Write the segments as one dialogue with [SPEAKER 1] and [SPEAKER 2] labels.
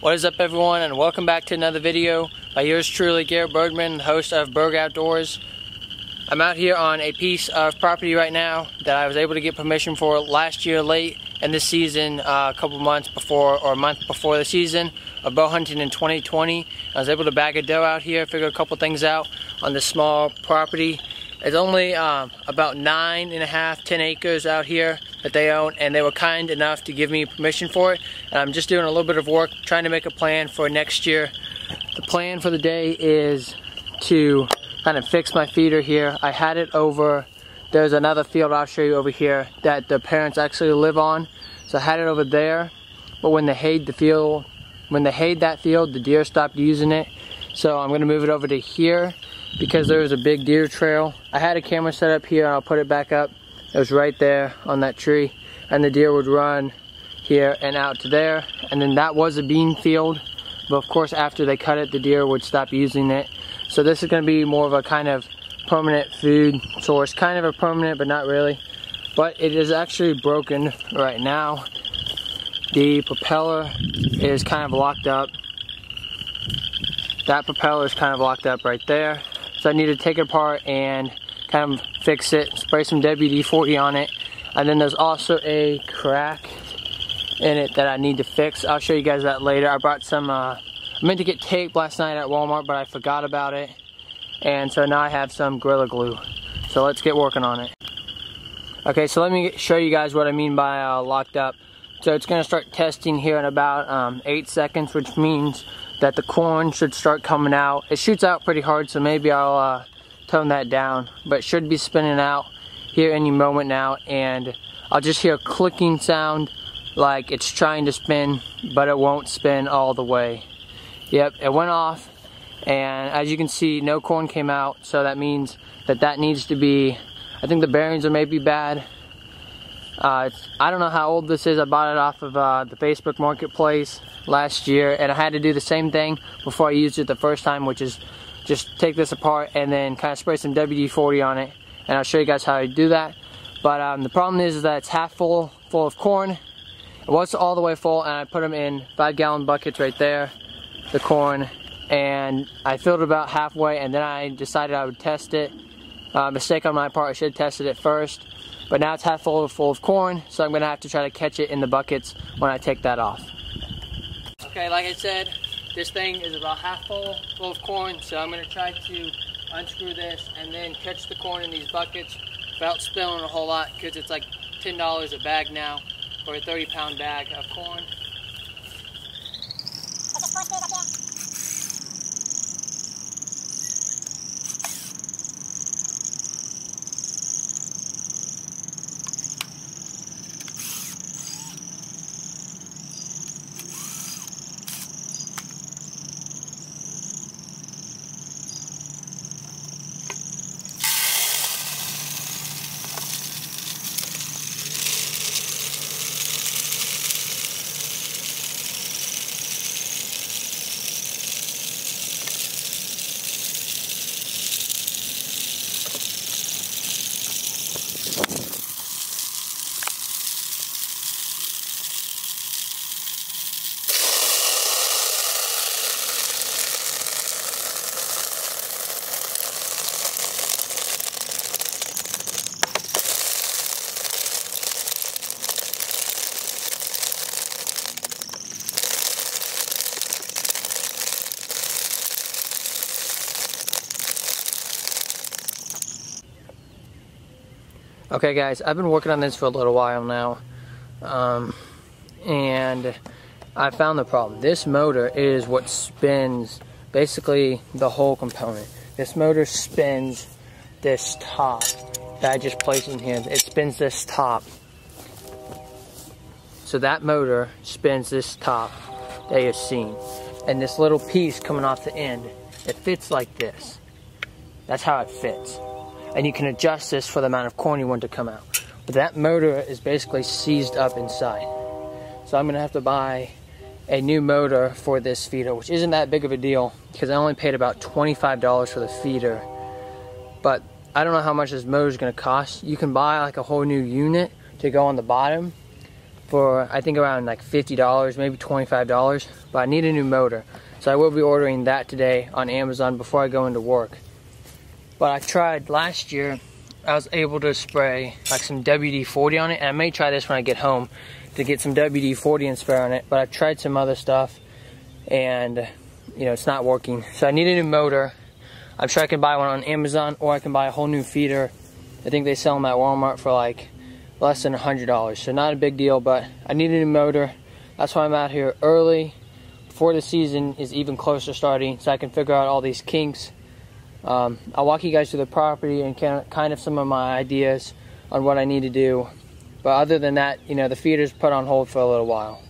[SPEAKER 1] What is up, everyone, and welcome back to another video by yours truly, Garrett Bergman, the host of Berg Outdoors. I'm out here on a piece of property right now that I was able to get permission for last year late, and this season a couple months before, or a month before the season of bow hunting in 2020. I was able to bag a doe out here, figure a couple things out on this small property. It's only about 9.5, 10 acres out here that they own, and they were kind enough to give me permission for it. And I'm just doing a little bit of work, trying to make a plan for next year. The plan for the day is to kind of fix my feeder here. I had it over, there's another field I'll show you over here that the parents actually live on. So I had it over there, but when they hayed the field, the deer stopped using it. So I'm gonna move it over to here because there was a big deer trail. I had a camera set up here, and I'll put it back up. It was right there on that tree, and the deer would run here and out to there. And then that was a bean field, but of course after they cut it, the deer would stop using it. So this is gonna be more of a kind of permanent food source, kind of a permanent, but not really. But it is actually broken right now. The propeller is kind of locked up. That propeller is kind of locked up right there. So I need to take it apart and kind of fix it, spray some WD-40 on it. And then there's also a crack in it that I need to fix. I'll show you guys that later. I brought some, I meant to get tape last night at Walmart, but I forgot about it. And so now I have some Gorilla Glue. So let's get working on it. Okay, so let me show you guys what I mean by locked up. So it's gonna start testing here in about 8 seconds, which means that the corn should start coming out. It shoots out pretty hard, so maybe I'll tone that down, but it should be spinning out here any moment now, and I'll just hear a clicking sound like it's trying to spin, but it won't spin all the way. Yep, it went off, and as you can see, no corn came out, so that means that that needs to be, I think the bearings are maybe bad. I don't know how old this is. I bought it off of the Facebook Marketplace last year, and I had to do the same thing before I used it the first time, which is just take this apart and then kind of spray some WD-40 on it, and I'll show you guys how I do that. But the problem is that it's half full of corn. It was all the way full, and I put them in 5-gallon buckets right there, the corn, and I filled it about halfway, and then I decided I would test it. Mistake on my part, I should have tested it first. But now it's half full of corn, so I'm gonna have to try to catch it in the buckets when I take that off. Okay, like I said, this thing is about half full of corn, so I'm gonna try to unscrew this and then catch the corn in these buckets without spilling a whole lot, because it's like $10 a bag now for a 30-pound bag of corn. Okay guys, I've been working on this for a little while now, and I found the problem. This motor is what spins basically the whole component. This motor spins this top that I just placed in here. It spins this top. So that motor spins this top that you've seen. And this little piece coming off the end, it fits like this. That's how it fits. And you can adjust this for the amount of corn you want to come out. But that motor is basically seized up inside. So I'm gonna have to buy a new motor for this feeder, which isn't that big of a deal because I only paid about $25 for the feeder. But I don't know how much this motor is gonna cost. You can buy like a whole new unit to go on the bottom for I think around like $50, maybe $25, but I need a new motor. So I will be ordering that today on Amazon before I go into work. But I tried last year, I was able to spray like some WD-40 on it, and I may try this when I get home to get some WD-40 and spray on it, but I've tried some other stuff and you know, it's not working. So I need a new motor. I'm sure I can buy one on Amazon, or I can buy a whole new feeder. I think they sell them at Walmart for like less than $100, so not a big deal, but I need a new motor. That's why I'm out here early before the season is even closer starting, so I can figure out all these kinks. I'll walk you guys through the property and kind of some of my ideas on what I need to do. But other than that, you know, the feeder's put on hold for a little while.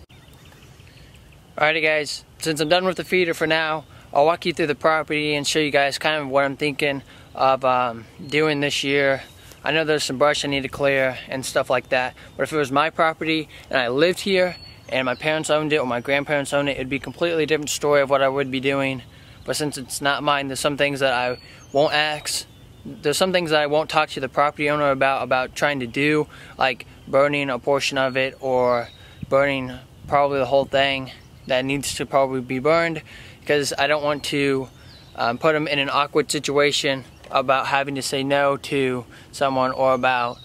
[SPEAKER 1] Alrighty guys, since I'm done with the feeder for now, I'll walk you through the property and show you guys kind of what I'm thinking of doing this year. I know there's some brush I need to clear and stuff like that, but if it was my property and I lived here and my parents owned it or my grandparents owned it, it'd be a completely different story of what I would be doing. But since it's not mine, there's some things that I won't ask. There's some things that I won't talk to the property owner about trying to do, like burning a portion of it or burning probably the whole thing that needs to probably be burned, because I don't want to put them in an awkward situation about having to say no to someone, or about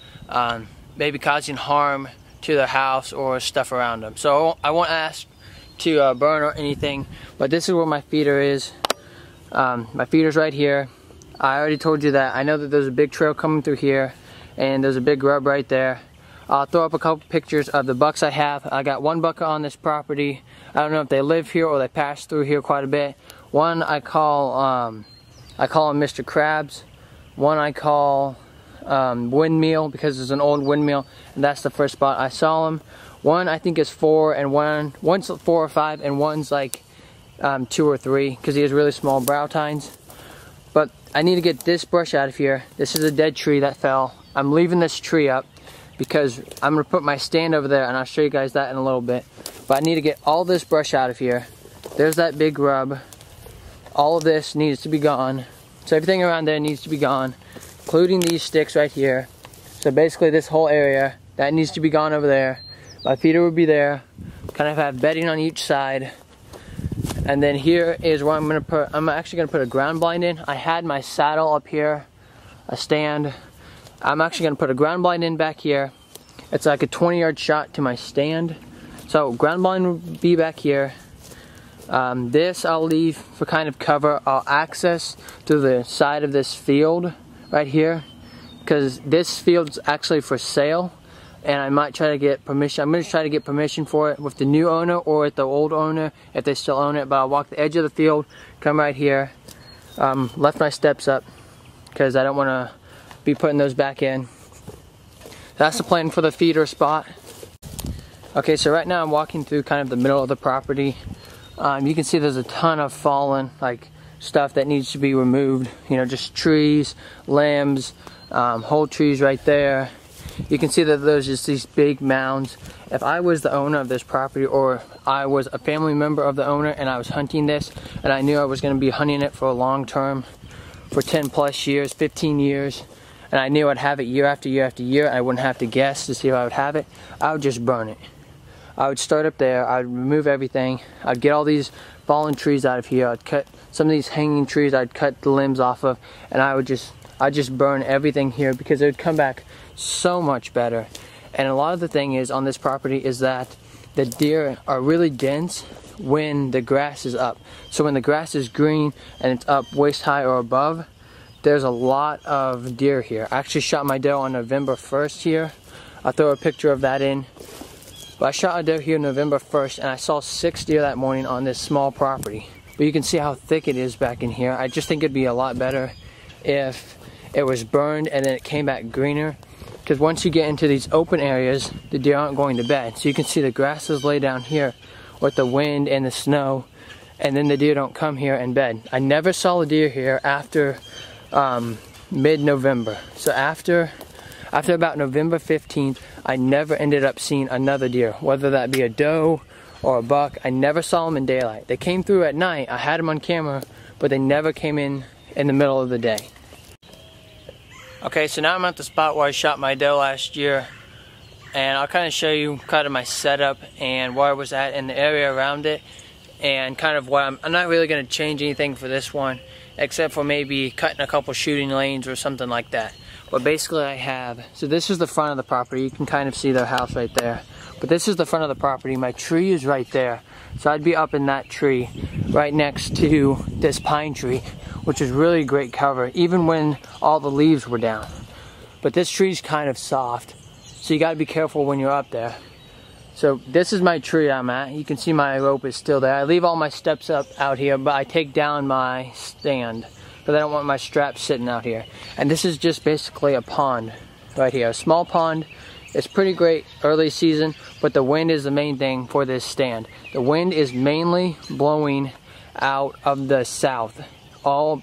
[SPEAKER 1] maybe causing harm to their house or stuff around them. So I won't ask to burn or anything, but this is where my feeder is. My feeder's right here. I already told you that. I know that there's a big trail coming through here, and there's a big rub right there. I'll throw up a couple pictures of the bucks I have. I got one buck on this property. I don't know if they live here or they pass through here quite a bit. One I call him Mr. Krabs. One I call Windmill, because there's an old windmill, and that's the first spot I saw him. One I think is 4, and one's 4 or 5, and one's like 2 or 3, because he has really small brow tines. But I need to get this brush out of here. This is a dead tree that fell. I'm leaving this tree up because I'm going to put my stand over there, and I'll show you guys that in a little bit. But I need to get all this brush out of here. There's that big rub. All of this needs to be gone. So everything around there needs to be gone, including these sticks right here. So basically this whole area, that needs to be gone over there. My feeder would be there. Kind of have bedding on each side. And then here is where I'm actually going to put a ground blind in. I had my saddle up here, a stand. I'm actually going to put a ground blind in back here. It's like a 20-yard shot to my stand. So ground blind will be back here. This I'll leave for kind of cover. I'll access to the side of this field right here, because this field's actually for sale, and I might try to get permission. I'm going to try to get permission for it with the new owner or with the old owner if they still own it. But I'll walk the edge of the field, come right here, left my steps up because I don't want to be putting those back in. That's the plan for the feeder spot. Okay, so right now I'm walking through kind of the middle of the property. You can see there's a ton of fallen stuff that needs to be removed. You know, just trees, limbs, whole trees right there. You can see that there's just these big mounds. If I was the owner of this property, or I was a family member of the owner and I was hunting this, and I knew I was going to be hunting it for a long term, for 10 plus years, 15 years, and I knew I'd have it year after year after year, I wouldn't have to guess to see if I would have it, I would just burn it. I would start up there, I'd remove everything, I'd get all these fallen trees out of here, I'd cut some of these hanging trees, I'd cut the limbs off of, and I'd just burn everything here, because it would come back so much better. And a lot of the thing is on this property is that the deer are really dense when the grass is up. So when the grass is green and it's up waist high or above, there's a lot of deer here. I actually shot my doe on November 1st here. I'll throw a picture of that in. But I shot a doe here November 1st, and I saw 6 deer that morning on this small property. But you can see how thick it is back in here. I just think it'd be a lot better if it was burned and then it came back greener. Because once you get into these open areas, the deer aren't going to bed. So you can see the grasses lay down here with the wind and the snow, and then the deer don't come here and bed. I never saw a deer here after mid-November. So after about November 15th, I never ended up seeing another deer, whether that be a doe or a buck. I never saw them in daylight. They came through at night. I had them on camera, but they never came in the middle of the day. Okay, so now I'm at the spot where I shot my doe last year, and I'll kind of show you kind of my setup and where I was at in the area around it, and kind of what I'm not really going to change anything for this one, except for maybe cutting a couple shooting lanes or something like that. But basically I have, so this is the front of the property. You can kind of see their house right there. But this is the front of the property. My tree is right there. So I'd be up in that tree right next to this pine tree, which is really great cover, even when all the leaves were down. But this tree's kind of soft, so you gotta be careful when you're up there. So this is my tree I'm at. You can see my rope is still there. I leave all my steps up out here, but I take down my stand because I don't want my straps sitting out here. And this is just basically a pond right here, a small pond. It's pretty great early season, but the wind is the main thing for this stand. The wind is mainly blowing out of the south.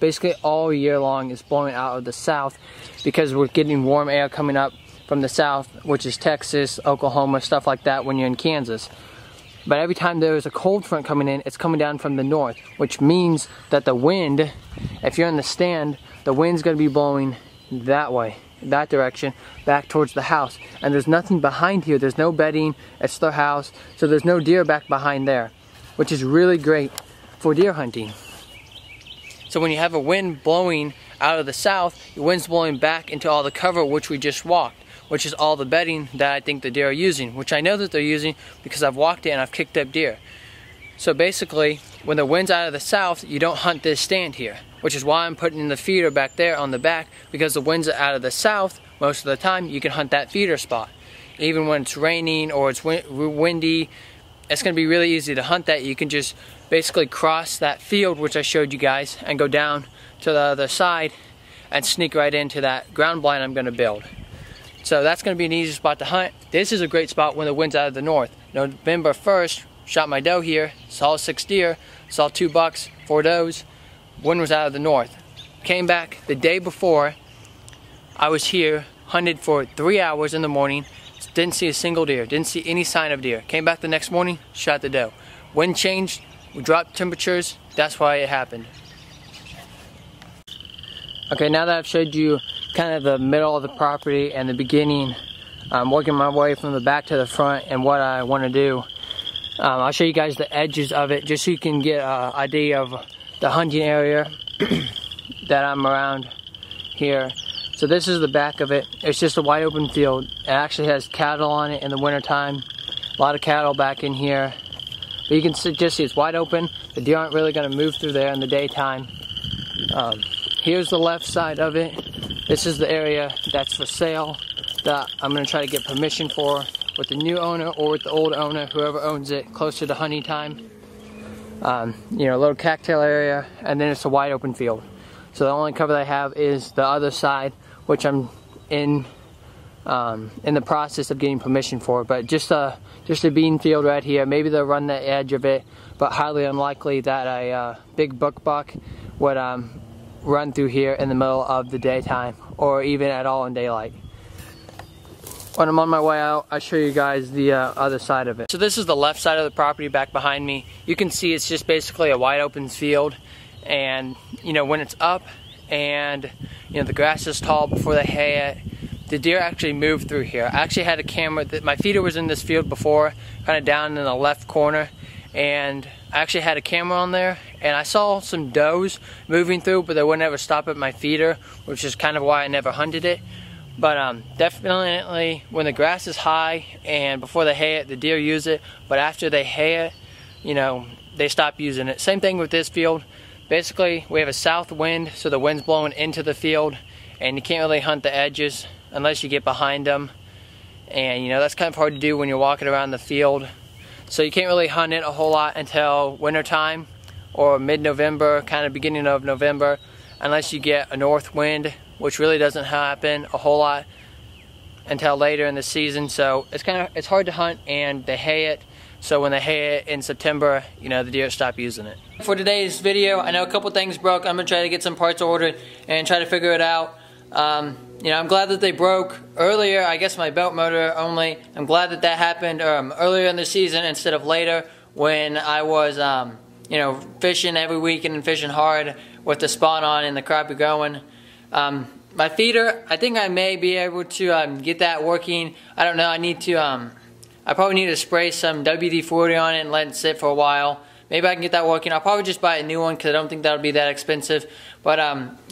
[SPEAKER 1] Basically all year long is blowing out of the south because we're getting warm air coming up from the south, which is Texas, Oklahoma, stuff like that when you're in Kansas. But every time there's a cold front coming in, it's coming down from the north, which means that the wind, if you're in the stand, the wind's going to be blowing that way, that direction, back towards the house. And there's nothing behind here. There's no bedding. It's their house. So there's no deer back behind there, which is really great for deer hunting. So when you have a wind blowing out of the south, the wind's blowing back into all the cover which we just walked, which is all the bedding that I think the deer are using, which I know that they're using because I've walked it and I've kicked up deer. So basically, when the wind's out of the south, you don't hunt this stand here, which is why I'm putting the feeder back there on the back, because the wind's out of the south, most of the time you can hunt that feeder spot. Even when it's raining or it's windy, it's going to be really easy to hunt that. You can just basically cross that field, which I showed you guys, and go down to the other side and sneak right into that ground blind I'm going to build. So that's going to be an easy spot to hunt. This is a great spot when the wind's out of the north. November 1st, shot my doe here, saw 6 deer, saw 2 bucks, 4 does. Wind was out of the north. Came back the day before, I was here, hunted for 3 hours in the morning, didn't see a single deer, didn't see any sign of deer. Came back the next morning, shot the doe. Wind changed, we dropped temperatures, that's why it happened. Okay, now that I've showed you kind of the middle of the property and the beginning, I'm working my way from the back to the front and what I want to do. I'll show you guys the edges of it just so you can get an idea of the hunting area that I'm around here. So this is the back of it. It's just a wide open field. It actually has cattle on it in the wintertime. A lot of cattle back in here. But you can just see it's wide open. The deer aren't really going to move through there in the daytime. Here's the left side of it. This is the area that's for sale that I'm going to try to get permission for with the new owner or with the old owner, whoever owns it, closer to hunting time. You know, a little cattail area, and then it's a wide open field. So the only cover that I have is the other side, which I'm in the process of getting permission for. But just a bean field right here. Maybe they'll run the edge of it, but highly unlikely that a big buck would run through here in the middle of the daytime or even at all in daylight. When I'm on my way out, I'll show you guys the other side of it. So this is the left side of the property back behind me. You can see it's just basically a wide open field, and you know, when it's up and you know the grass is tall before they hay it, the deer actually move through here. I actually had a camera that my feeder was in this field before, kind of down in the left corner, and I actually had a camera on there, and I saw some does moving through, but they would never stop at my feeder, which is kind of why I never hunted it. But definitely when the grass is high and before they hay it, the deer use it, but after they hay it, you know, they stop using it. Same thing with this field. Basically, we have a south wind, so the wind's blowing into the field, and you can't really hunt the edges unless you get behind them. And you know, that's kind of hard to do when you're walking around the field. So you can't really hunt it a whole lot until winter time or mid-November, kind of beginning of November, unless you get a north wind, which really doesn't happen a whole lot until later in the season. So it's hard to hunt, and they hay it. So when they hay it in September, you know, the deer stop using it. For today's video, I know a couple things broke. I'm gonna try to get some parts ordered and try to figure it out. You know, I'm glad that they broke earlier. I guess my belt motor only. I'm glad that that happened earlier in the season instead of later when I was, you know, fishing every weekend and fishing hard with the spawn on and the crappie going. my feeder, I think I may be able to get that working. I don't know. I need to. I probably need to spray some WD-40 on it and let it sit for a while. Maybe I can get that working. I'll probably just buy a new one because I don't think that'll be that expensive. But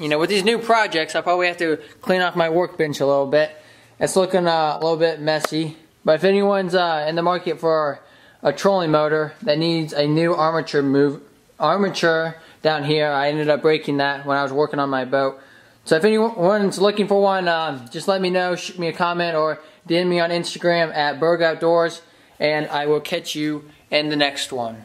[SPEAKER 1] you know, with these new projects, I probably have to clean off my workbench a little bit. It's looking a little bit messy. But if anyone's in the market for a trolling motor that needs a new armature down here, I ended up breaking that when I was working on my boat. So if anyone's looking for one, just let me know, shoot me a comment, or DM me on Instagram at Berg Outdoors, and I will catch you in the next one.